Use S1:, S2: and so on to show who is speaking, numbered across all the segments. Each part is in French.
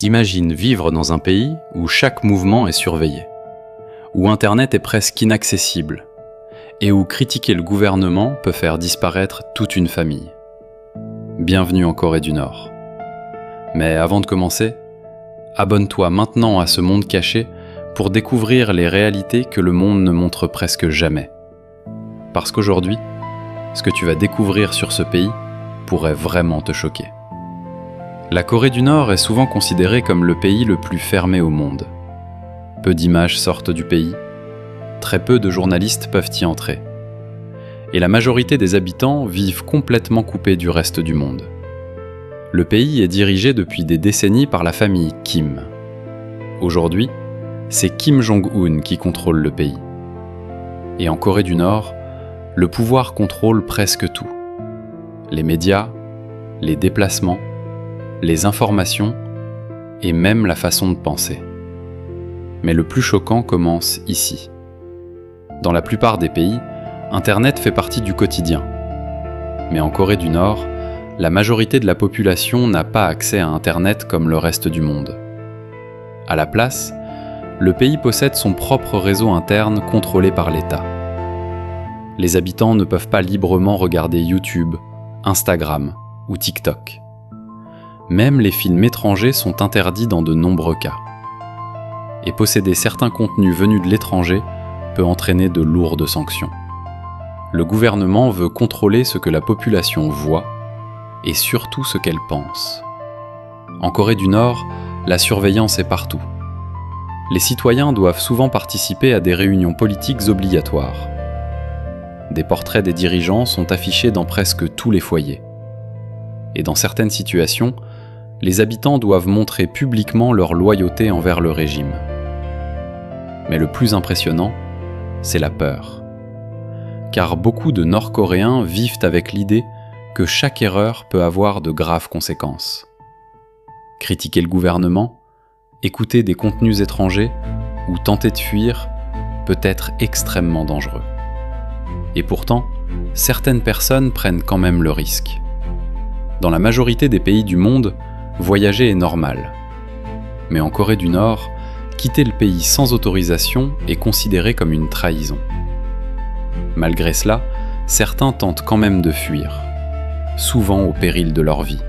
S1: Imagine vivre dans un pays où chaque mouvement est surveillé, où Internet est presque inaccessible, et où critiquer le gouvernement peut faire disparaître toute une famille. Bienvenue en Corée du Nord. Mais avant de commencer, abonne-toi maintenant à ce monde caché pour découvrir les réalités que le monde ne montre presque jamais. Parce qu'aujourd'hui, ce que tu vas découvrir sur ce pays pourrait vraiment te choquer. La Corée du Nord est souvent considérée comme le pays le plus fermé au monde. Peu d'images sortent du pays, très peu de journalistes peuvent y entrer. Et la majorité des habitants vivent complètement coupés du reste du monde. Le pays est dirigé depuis des décennies par la famille Kim. Aujourd'hui, c'est Kim Jong-un qui contrôle le pays. Et en Corée du Nord, le pouvoir contrôle presque tout. Les médias, les déplacements, les informations et même la façon de penser. Mais le plus choquant commence ici. Dans la plupart des pays, Internet fait partie du quotidien. Mais en Corée du Nord, la majorité de la population n'a pas accès à Internet comme le reste du monde. À la place, le pays possède son propre réseau interne contrôlé par l'État. Les habitants ne peuvent pas librement regarder YouTube, Instagram ou TikTok. Même les films étrangers sont interdits dans de nombreux cas. Et posséder certains contenus venus de l'étranger peut entraîner de lourdes sanctions. Le gouvernement veut contrôler ce que la population voit et surtout ce qu'elle pense. En Corée du Nord, la surveillance est partout. Les citoyens doivent souvent participer à des réunions politiques obligatoires. Des portraits des dirigeants sont affichés dans presque tous les foyers. Et dans certaines situations, les habitants doivent montrer publiquement leur loyauté envers le régime. Mais le plus impressionnant, c'est la peur. Car beaucoup de Nord-Coréens vivent avec l'idée que chaque erreur peut avoir de graves conséquences. Critiquer le gouvernement, écouter des contenus étrangers ou tenter de fuir peut être extrêmement dangereux. Et pourtant, certaines personnes prennent quand même le risque. Dans la majorité des pays du monde, voyager est normal. Mais en Corée du Nord, quitter le pays sans autorisation est considéré comme une trahison. Malgré cela, certains tentent quand même de fuir, souvent au péril de leur vie.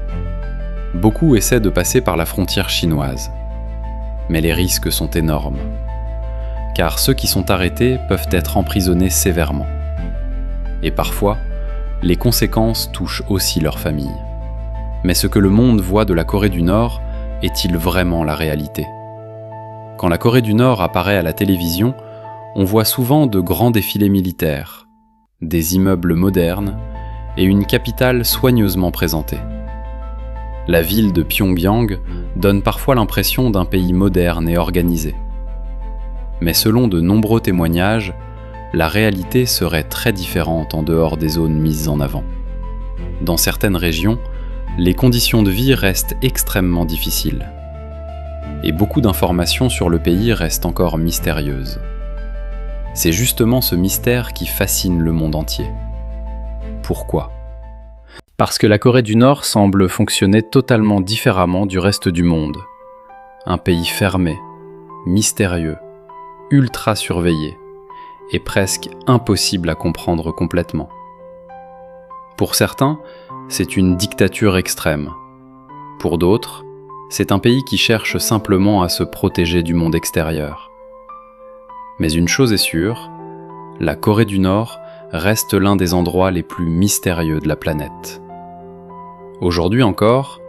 S1: Beaucoup essaient de passer par la frontière chinoise. Mais les risques sont énormes, car ceux qui sont arrêtés peuvent être emprisonnés sévèrement. Et parfois, les conséquences touchent aussi leur famille. Mais ce que le monde voit de la Corée du Nord est-il vraiment la réalité ? Quand la Corée du Nord apparaît à la télévision, on voit souvent de grands défilés militaires, des immeubles modernes et une capitale soigneusement présentée. La ville de Pyongyang donne parfois l'impression d'un pays moderne et organisé. Mais selon de nombreux témoignages, la réalité serait très différente en dehors des zones mises en avant. Dans certaines régions, les conditions de vie restent extrêmement difficiles. Et beaucoup d'informations sur le pays restent encore mystérieuses. C'est justement ce mystère qui fascine le monde entier. Pourquoi ? Parce que la Corée du Nord semble fonctionner totalement différemment du reste du monde. Un pays fermé, mystérieux, ultra surveillé, et presque impossible à comprendre complètement. Pour certains, c'est une dictature extrême. Pour d'autres, c'est un pays qui cherche simplement à se protéger du monde extérieur. Mais une chose est sûre, la Corée du Nord reste l'un des endroits les plus mystérieux de la planète. Aujourd'hui encore,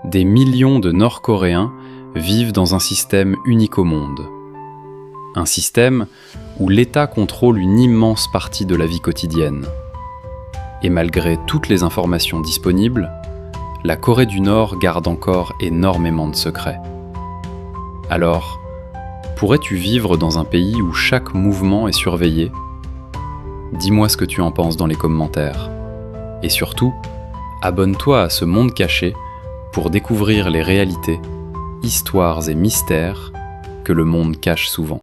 S1: des millions de Nord-Coréens vivent dans un système unique au monde. Un système où l'État contrôle une immense partie de la vie quotidienne. Et malgré toutes les informations disponibles, la Corée du Nord garde encore énormément de secrets. Alors, pourrais-tu vivre dans un pays où chaque mouvement est surveillé ? Dis-moi ce que tu en penses dans les commentaires. Et surtout, abonne-toi à ce monde caché pour découvrir les réalités, histoires et mystères que le monde cache souvent.